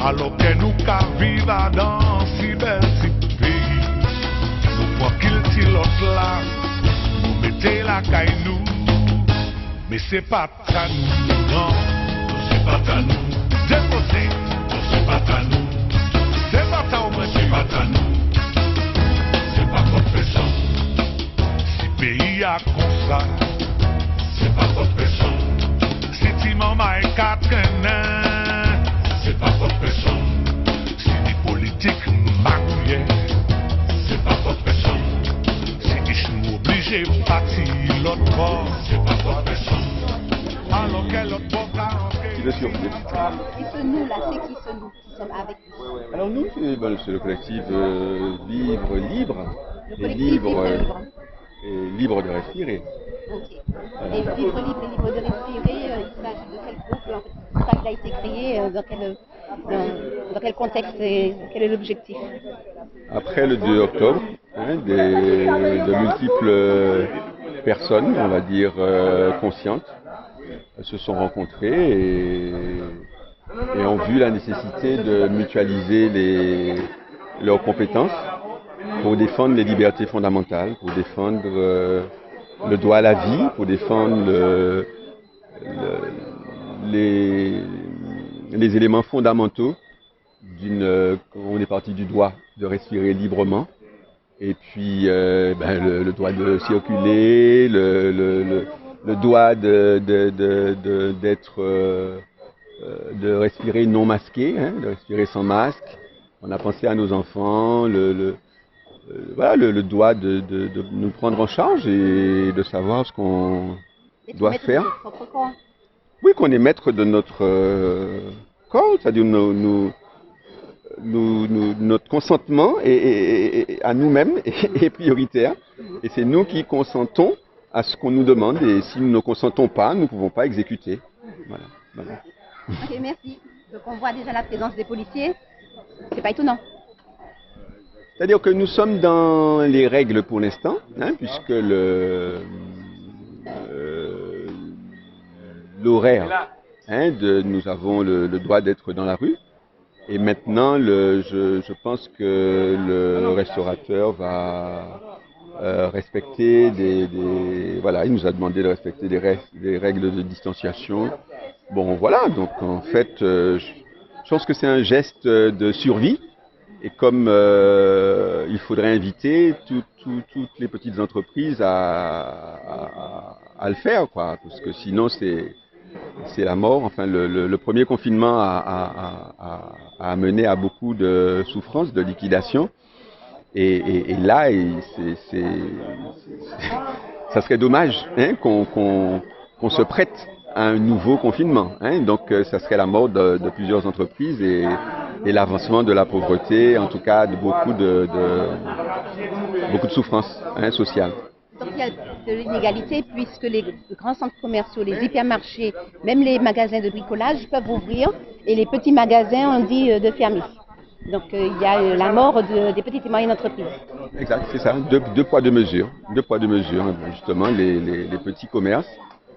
Alors que nous vivons dans si bel petit pays, nous prenons qu'il l'autre là, nous mettons la caille nous, mais c'est pas à nous, non, c'est pas à nous, déposer, c'est pas à nous, c'est pas à nous, c'est pas à nous, c'est pas votre personne, si pays a comme ça, c'est pas votre personne, si ti maman est quatre c'est pas votre personne. Si des politiques m'accouillent, c'est pas votre personne. Si des chou obligés de partir l'autre bord, c'est pas votre personne. Alors que l'autre bord a Qui le survit. Et ce nous-là, c'est qui ce nous qui sommes avec vous? Alors nous, c'est le collectif Vivre Libre. Le Et collectif libre, Vivre Libre. et libre de respirer. Ok. Et Vivre Libre et Libre de respirer, il s'agit de quel groupe? En fait, ça, il a été créé dans quel contexte et quel est l'objectif? Après le 2 octobre, de multiples personnes, on va dire conscientes, se sont rencontrées et ont vu la nécessité de mutualiser leurs compétences pour défendre les libertés fondamentales, pour défendre le droit à la vie, pour défendre les éléments fondamentaux on est parti du droit de respirer librement, et puis le droit de circuler, le droit de respirer non masqué, de respirer sans masque. On a pensé à nos enfants, le droit de nous prendre en charge et de savoir ce qu'on doit faire. Oui, qu'on est maître de notre corps, c'est-à-dire notre consentement à nous-mêmes est prioritaire. Et c'est nous qui consentons à ce qu'on nous demande. Et si nous ne consentons pas, nous ne pouvons pas exécuter. Voilà. Ok, merci. Donc on voit déjà la présence des policiers. C'est pas étonnant. C'est-à-dire que nous sommes dans les règles pour l'instant, puisque l'horaire, nous avons le droit d'être dans la rue. Et maintenant, je pense que le restaurateur va respecter voilà, il nous a demandé de respecter des règles de distanciation. Bon, voilà, donc en fait, je pense que c'est un geste de survie. Et comme il faudrait inviter toutes les petites entreprises à le faire, quoi, parce que sinon c'est la mort. Enfin, le premier confinement a amené à beaucoup de souffrances, de liquidation. Et là, ça serait dommage qu'on se prête à un nouveau confinement. Donc, ça serait la mort de plusieurs entreprises et l'avancement de la pauvreté, en tout cas de beaucoup de souffrances sociales. Donc il y a de l'inégalité puisque les grands centres commerciaux, les hypermarchés, même les magasins de bricolage peuvent ouvrir et les petits magasins ont dit de fermer. Donc il y a la mort des petites et moyennes entreprises. Exact, c'est ça. Deux poids, deux mesures. Deux poids, deux mesures. Justement, les petits commerces,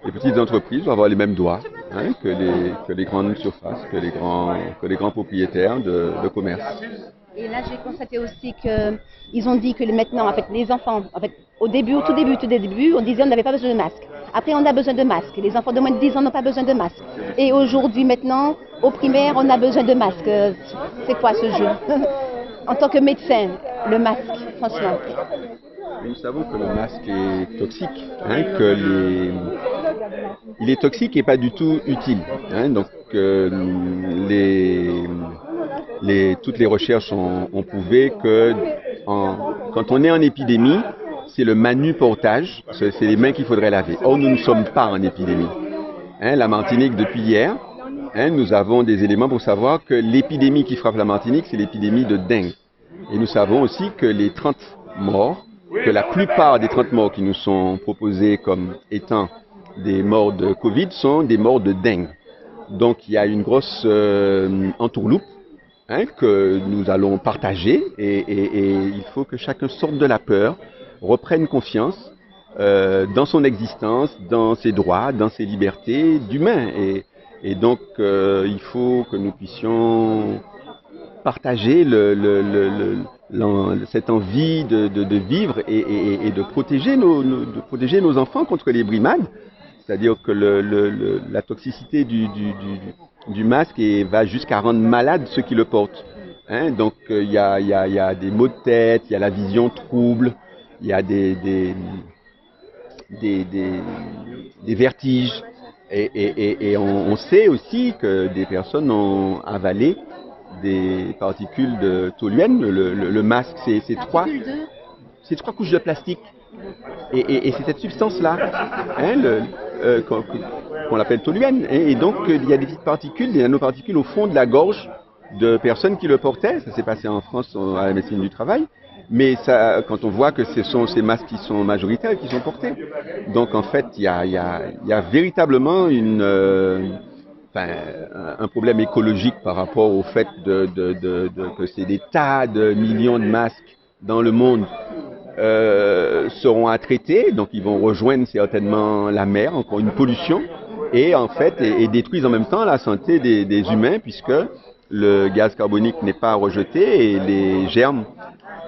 les petites entreprises doivent avoir les mêmes droits que les grandes surfaces, que les grands propriétaires de commerce. Et là, j'ai constaté aussi qu'ils ont dit que maintenant, en fait, les enfants, en fait, au tout début, on disait qu'on n'avait pas besoin de masque. Après, on a besoin de masque. Les enfants de moins de 10 ans n'ont pas besoin de masque. Et aujourd'hui, maintenant, au primaire, on a besoin de masque. C'est quoi ce jeu? En tant que médecin, le masque, franchement. Nous savons que le masque est toxique, il est toxique et pas du tout utile. Donc, toutes les recherches ont prouvé que quand on est en épidémie, c'est le manuportage, c'est les mains qu'il faudrait laver. Or, nous ne sommes pas en épidémie. La Martinique, depuis hier, nous avons des éléments pour savoir que l'épidémie qui frappe la Martinique, c'est l'épidémie de dengue. Et nous savons aussi que les 30 morts, que la plupart des 30 morts qui nous sont proposés comme étant des morts de Covid sont des morts de dengue. Donc, il y a une grosse entourloupe que nous allons partager et il faut que chacun sorte de la peur, reprenne confiance dans son existence, dans ses droits, dans ses libertés d'humain. Et donc, il faut que nous puissions partager cette envie de vivre et de protéger nos enfants contre les brimades. C'est-à-dire que la toxicité du masque va jusqu'à rendre malade ceux qui le portent. Hein? Donc il y a des maux de tête, il y a la vision trouble, il y a des vertiges. Et on sait aussi que des personnes ont avalé des particules de toluène. Le masque, c'est trois couches de plastique. Et c'est cette substance-là, hein, qu'on appelle toluène. Et donc, il y a des petites particules, des nanoparticules au fond de la gorge de personnes qui le portaient. Ça s'est passé en France à la médecine du travail. Mais ça, quand on voit que ce sont ces masques qui sont majoritaires qui sont portés. Donc, en fait, il y a véritablement un problème écologique par rapport au fait que c'est des tas de millions de masques dans le monde seront à traiter, donc ils vont rejoindre certainement la mer, encore une pollution, et en fait, et détruisent en même temps la santé des humains, puisque le gaz carbonique n'est pas rejeté et les germes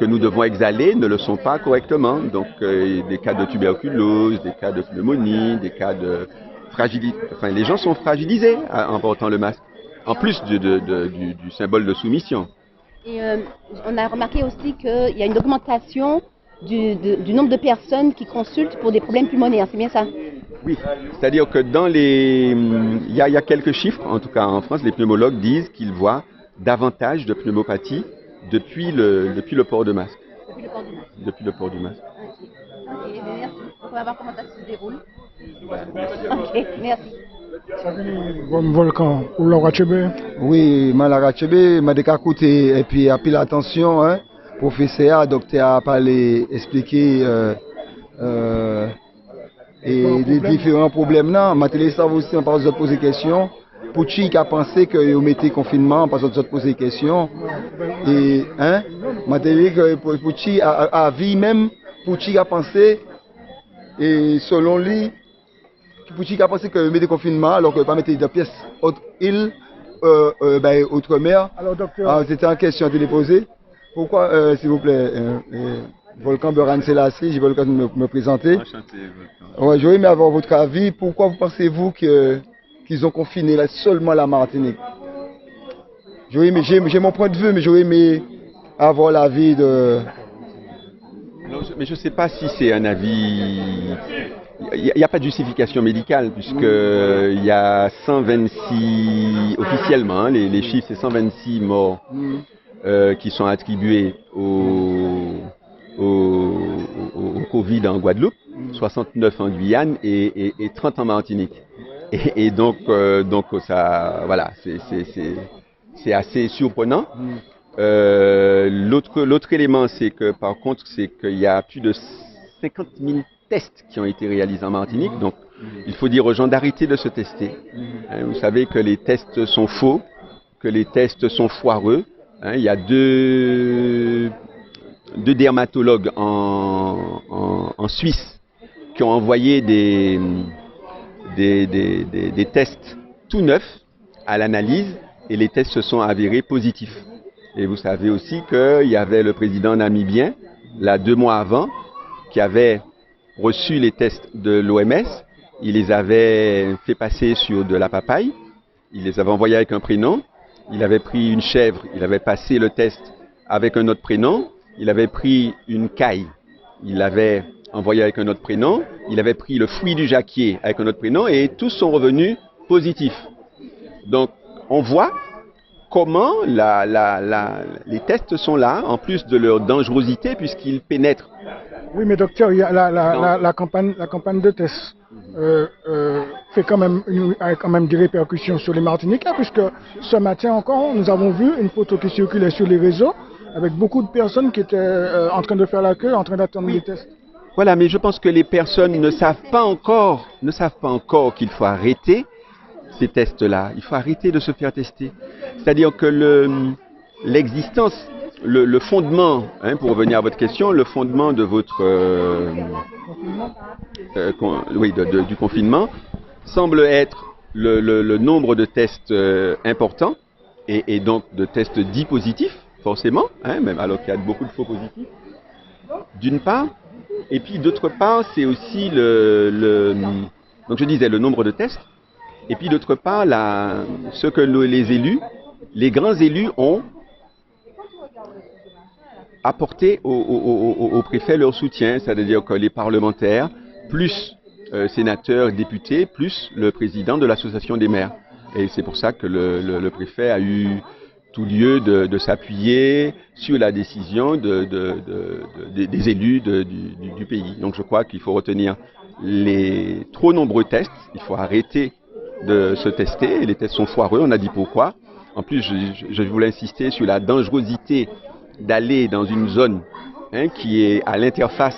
que nous devons exhaler ne le sont pas correctement. Donc, des cas de tuberculose, des cas de pneumonie, des cas de fragilité. Enfin, les gens sont fragilisés en portant le masque, en plus du symbole de soumission. Et on a remarqué aussi qu'il y a une augmentation du nombre de personnes qui consultent pour des problèmes pulmonaires, c'est bien ça? Oui, c'est-à-dire que il y a quelques chiffres, en tout cas en France, les pneumologues disent qu'ils voient davantage de pneumopathie depuis le port de masque. Depuis le port du masque. Ok, merci. On va voir comment ça se déroule. Ok, merci. Volcan, ou Laura Chebe? Oui, Laura Chebe, m'a écouté et puis a pris l'attention, hein. Professeur, docteur a parlé, expliqué et les différents problèmes là. Ma télé ça aussi, on parle de poser des questions. Pouchi qui a pensé que vous mettez confinement parce que vous poser des questions. Et hein, ma télé que Pouchi a vu même, Pouchi a pensé et selon lui, Pouchi a pensé que vous mettez confinement alors que vous pas mettre des pièces autre île, outre-mer. Alors docteur, c'était en question de les poser. Pourquoi, s'il vous plaît, Volcan Beran Selassie, j'ai voulu me présenter. Enchanté, Volcan. Ouais, j'aurais aimé avoir votre avis. Pourquoi vous pensez-vous qu'ils ont confiné là, seulement la Martinique? J'ai mon point de vue, mais j'aurais aimé avoir l'avis de... Non, mais je ne sais pas si c'est un avis... Il n'y a pas de justification médicale, puisqu'il y a 126, officiellement, hein, les chiffres, c'est 126 morts qui sont attribués au Covid en Guadeloupe, 69 en Guyane et 30 en Martinique. Et donc ça, voilà, c'est assez surprenant. L'autre élément, c'est que par contre, c'est qu'il y a plus de 50 000 tests qui ont été réalisés en Martinique. Donc, il faut dire aux gens d'arrêter de se tester. Hein, vous savez que les tests sont faux, que les tests sont foireux. Hein, il y a deux dermatologues en Suisse qui ont envoyé des tests tout neufs à l'analyse et les tests se sont avérés positifs. Et vous savez aussi qu'il y avait le président namibien, là 2 mois avant, qui avait reçu les tests de l'OMS. Il les avait fait passer sur de la papaye. Il les avait envoyés avec un prénom. Il avait pris une chèvre, il avait passé le test avec un autre prénom. Il avait pris une caille, il l'avait envoyé avec un autre prénom. Il avait pris le fruit du jacquier avec un autre prénom et tous sont revenus positifs. Donc, on voit comment les tests sont là, en plus de leur dangerosité, puisqu'ils pénètrent. Oui, mais docteur, il y a la campagne de tests a quand même des répercussions sur les Martiniquais, puisque ce matin encore, nous avons vu une photo qui circulait sur les réseaux avec beaucoup de personnes qui étaient en train de faire la queue, en train d'attendre les tests. Voilà, mais je pense que les personnes ne savent pas encore qu'il faut arrêter ces tests-là. Il faut arrêter de se faire tester. C'est-à-dire que l'existence, le fondement, hein, pour revenir à votre question, le fondement de votre du confinement semble être le nombre de tests importants et donc de tests dits positifs, forcément, hein, même alors qu'il y a beaucoup de faux positifs, d'une part. Et puis d'autre part, c'est aussi donc je disais le nombre de tests. Et puis d'autre part, ce que les élus, les grands élus ont apporté au préfet leur soutien, c'est-à-dire que les parlementaires, plus sénateurs, députés, plus le président de l'association des maires. Et c'est pour ça que le préfet a eu tout lieu de s'appuyer sur la décision des élus du pays. Donc je crois qu'il faut retenir les trop nombreux tests, il faut arrêter de se tester, les tests sont foireux, on a dit pourquoi. En plus, je voulais insister sur la dangerosité d'aller dans une zone qui est à l'interface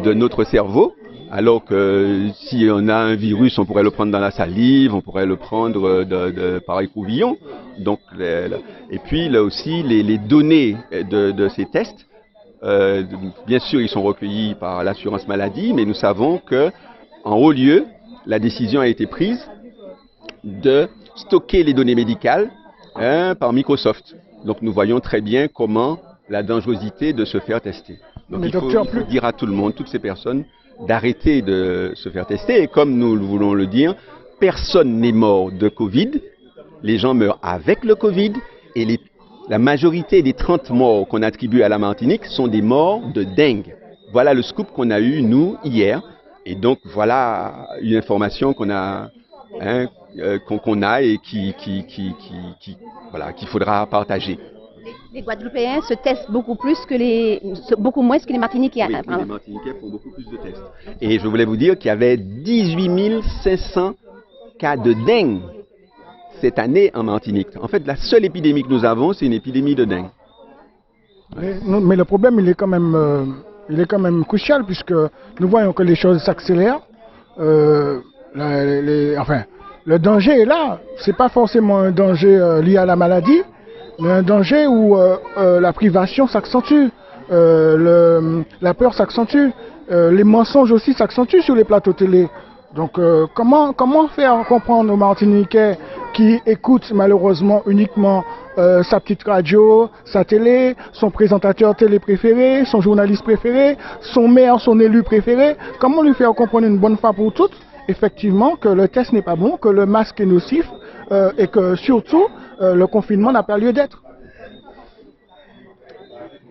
de notre cerveau, alors que si on a un virus, on pourrait le prendre dans la salive, on pourrait le prendre par écouvillon. Donc, et puis là aussi, les données de ces tests, bien sûr, ils sont recueillis par l'assurance maladie, mais nous savons que, en haut lieu, la décision a été prise de stocker les données médicales par Microsoft. Donc nous voyons très bien comment la dangerosité de se faire tester. Donc il faut dire à tout le monde, toutes ces personnes, d'arrêter de se faire tester. Et comme nous voulons le dire, personne n'est mort de Covid. Les gens meurent avec le Covid. Et la majorité des 30 morts qu'on attribue à la Martinique sont des morts de dengue. Voilà le scoop qu'on a eu, nous, hier. Et donc voilà une information qu'on a... qu'on a et qu'il faudra partager. Les Guadeloupéens se testent beaucoup moins que les Martiniquais. Oui, les Martiniquais font beaucoup plus de tests. Et je voulais vous dire qu'il y avait 18 500 cas de dengue cette année en Martinique. En fait, la seule épidémie que nous avons, c'est une épidémie de dengue. Mais le problème, il est quand même crucial, puisque nous voyons que les choses s'accélèrent. Le danger est là. C'est pas forcément un danger lié à la maladie, mais un danger où la privation s'accentue, la peur s'accentue, les mensonges aussi s'accentuent sur les plateaux télé. Donc comment faire comprendre aux Martiniquais qui écoutent malheureusement uniquement sa petite radio, sa télé, son présentateur télé préféré, son journaliste préféré, son maire, son élu préféré, comment lui faire comprendre une bonne fois pour toutes effectivement que le test n'est pas bon, que le masque est nocif et que surtout le confinement n'a pas lieu d'être.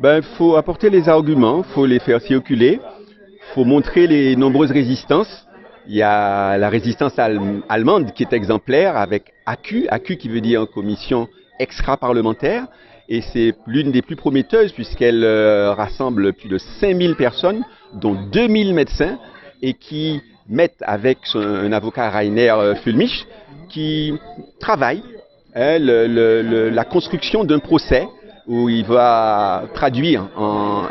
Il faut apporter les arguments, il faut les faire circuler, il faut montrer les nombreuses résistances. Il y a la résistance allemande qui est exemplaire avec ACU qui veut dire commission extra-parlementaire, et c'est l'une des plus prometteuses puisqu'elle rassemble plus de 5000 personnes, dont 2000 médecins, et qui mettent avec un avocat Rainer Fulmich, qui travaille la construction d'un procès où il va traduire,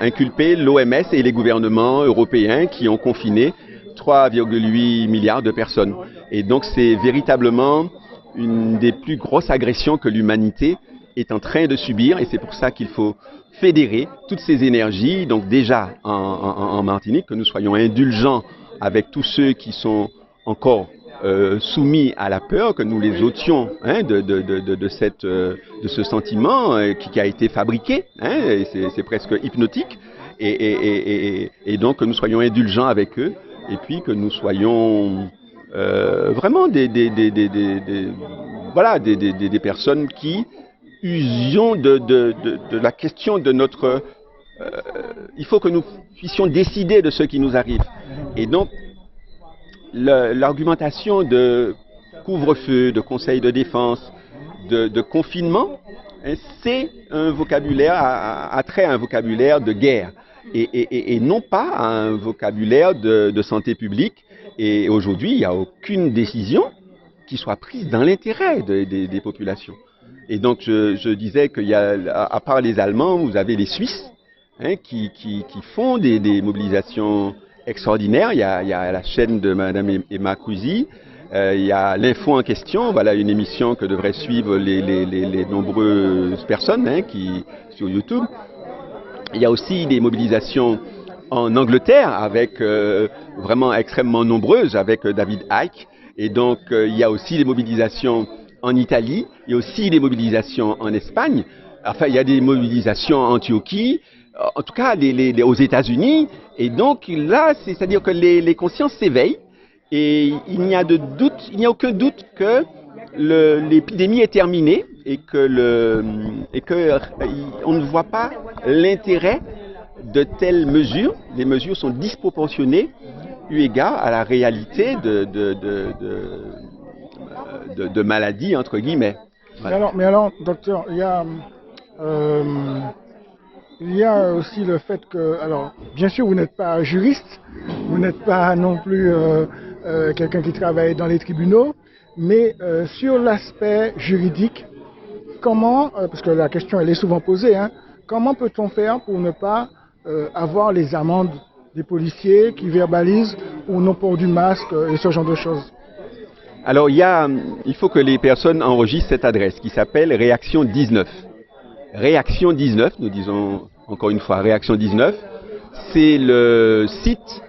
inculper l'OMS et les gouvernements européens qui ont confiné 3,8 milliards de personnes. Et donc c'est véritablement une des plus grosses agressions que l'humanité est en train de subir, et c'est pour ça qu'il faut fédérer toutes ces énergies, donc déjà en Martinique, que nous soyons indulgents avec tous ceux qui sont encore soumis à la peur, que nous les ôtions de ce sentiment qui a été fabriqué, et c'est presque hypnotique, et donc que nous soyons indulgents avec eux, et puis que nous soyons vraiment des personnes qui usions de la question de notre... il faut que nous puissions décider de ce qui nous arrive. Et donc, l'argumentation de couvre-feu, de conseil de défense, de confinement, c'est un vocabulaire, a trait à un vocabulaire de guerre, et non pas à un vocabulaire de santé publique. Et aujourd'hui, il n'y a aucune décision qui soit prise dans l'intérêt des populations. Et donc, je disais qu'il y a, à part les Allemands, vous avez les Suisses qui font des mobilisations extraordinaires. Il y a la chaîne de Madame Emma Cousy, il y a l'info en question, voilà une émission que devraient suivre les nombreuses personnes sur YouTube. Il y a aussi des mobilisations en Angleterre, avec vraiment extrêmement nombreuses, avec David Icke. Et donc, il y a aussi des mobilisations en Italie, il y a aussi des mobilisations en Espagne, enfin il y a des mobilisations en Antiochie, en tout cas aux États-Unis, et donc là, c'est-à-dire que les consciences s'éveillent, et il n'y a aucun doute que l'épidémie est terminée et on ne voit pas l'intérêt de telles mesures. Les mesures sont disproportionnées eu égard à la réalité de maladies entre guillemets. Voilà. Mais alors, docteur, il y a aussi le fait que, alors, bien sûr, vous n'êtes pas juriste, vous n'êtes pas non plus quelqu'un qui travaille dans les tribunaux, mais sur l'aspect juridique, comment, parce que la question elle est souvent posée, hein, comment peut-on faire pour ne pas avoir les amendes des policiers qui verbalisent au non-port du masque et ce genre de choses? Alors il faut que les personnes enregistrent cette adresse qui s'appelle Réaction 19. Réaction 19, nous disons encore une fois Réaction 19, c'est le site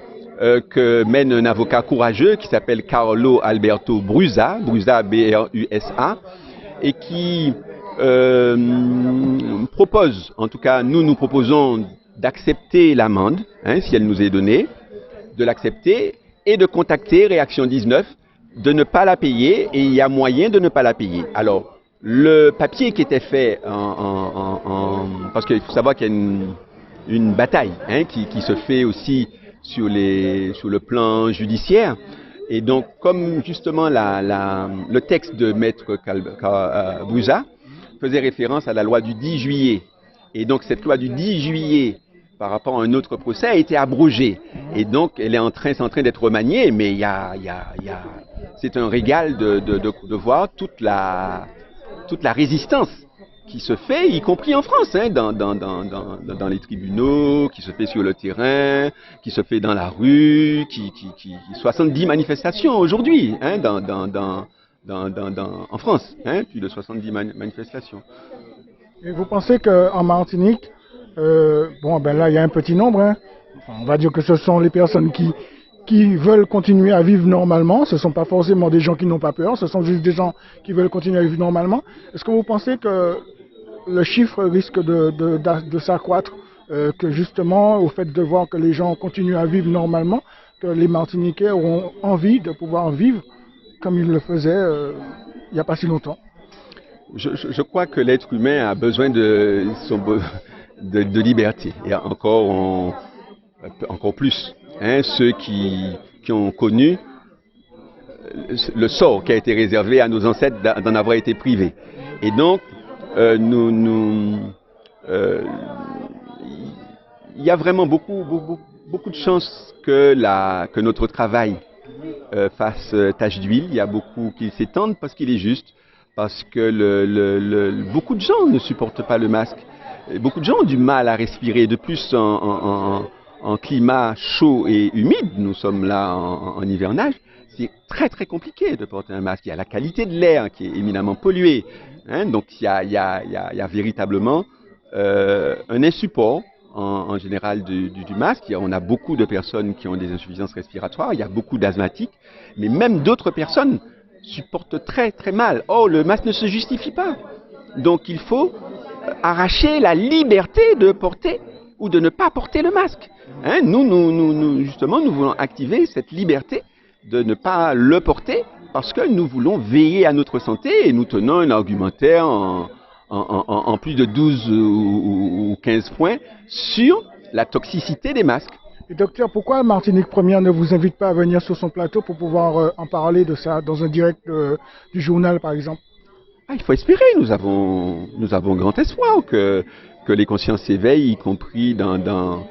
que mène un avocat courageux qui s'appelle Carlo Alberto Brusa, B-R-U-S-A, et qui propose, en tout cas nous proposons d'accepter l'amende, si elle nous est donnée, de l'accepter et de contacter Réaction 19, de ne pas la payer, et il y a moyen de ne pas la payer. Alors, le papier qui était fait parce qu'il faut savoir qu'il y a une bataille qui se fait aussi sur le plan judiciaire, et donc comme justement le texte de Maître Brusa faisait référence à la loi du 10 juillet, et donc cette loi du 10 juillet par rapport à un autre procès a été abrogée, et donc elle est en train d'être remaniée, mais c'est un régal de voir toute la résistance qui se fait, y compris en France, dans les tribunaux, qui se fait sur le terrain, qui se fait dans la rue, 70 manifestations aujourd'hui en France, plus de 70 manifestations. Et vous pensez qu'en Martinique, là il y a un petit nombre, on va dire que ce sont les personnes qui veulent continuer à vivre normalement, ce ne sont pas forcément des gens qui n'ont pas peur, ce sont juste des gens qui veulent continuer à vivre normalement. Est-ce que vous pensez que le chiffre risque de s'accroître, que justement au fait de voir que les gens continuent à vivre normalement, que les Martiniquais auront envie de pouvoir vivre comme ils le faisaient il n'y a pas si longtemps? Je crois que l'être humain a besoin de liberté, et encore plus. Ceux qui ont connu le sort qui a été réservé à nos ancêtres d'en avoir été privés. Et donc, il y a vraiment beaucoup de chances que notre travail fasse tache d'huile. Il y a beaucoup qui s'étendent parce qu'il est juste, parce que beaucoup de gens ne supportent pas le masque. Beaucoup de gens ont du mal à respirer. De plus, en climat chaud et humide, nous sommes là en hivernage, c'est très très compliqué de porter un masque. Il y a la qualité de l'air qui est éminemment polluée, donc il y a véritablement un insupport en général du masque. On a beaucoup de personnes qui ont des insuffisances respiratoires, il y a beaucoup d'asthmatiques, mais même d'autres personnes supportent très très mal. Or, le masque ne se justifie pas. Donc il faut arracher la liberté de porter ou de ne pas porter le masque. Nous, justement, nous voulons activer cette liberté de ne pas le porter parce que nous voulons veiller à notre santé, et nous tenons un argumentaire en plus de 12 ou 15 points sur la toxicité des masques. Et docteur, pourquoi Martinique Première ne vous invite pas à venir sur son plateau pour pouvoir en parler de ça dans un direct du journal, par exemple? Il faut espérer, nous avons grand espoir que les consciences s'éveillent, y compris dans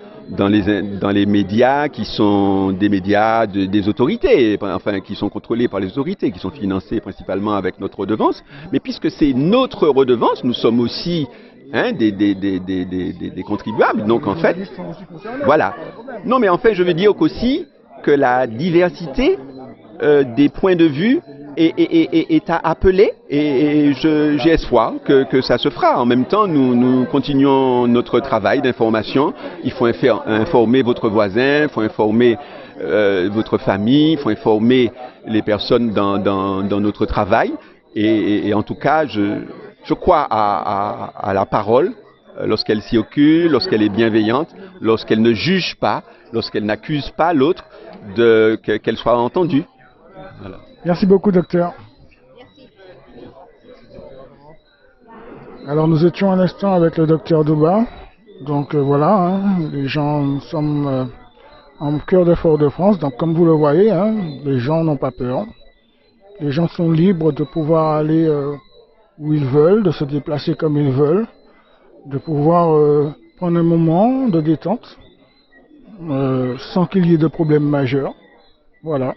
les médias qui sont des médias des autorités, enfin qui sont contrôlés par les autorités, qui sont financés principalement avec notre redevance. Mais puisque c'est notre redevance, nous sommes aussi des contribuables. Donc en fait, voilà. Non, mais en fait, je veux dire qu'aussi que la diversité des points de vue est à appeler, et j'ai espoir que ça se fera. En même temps, nous continuons notre travail d'information. Il faut informer votre voisin, il faut informer votre famille, il faut informer les personnes dans notre travail. Et en tout cas, je crois à la parole lorsqu'elle circule, lorsqu'elle est bienveillante, lorsqu'elle ne juge pas, lorsqu'elle n'accuse pas l'autre, qu'elle soit entendue. Voilà. Merci beaucoup, docteur. Alors nous étions un instant avec le docteur Douba. Donc voilà, hein, les gens, nous sommes en cœur de Fort-de-France. Donc comme vous le voyez, hein, les gens n'ont pas peur. Les gens sont libres de pouvoir aller où ils veulent, de se déplacer comme ils veulent, de pouvoir prendre un moment de détente sans qu'il y ait de problème majeur. Voilà.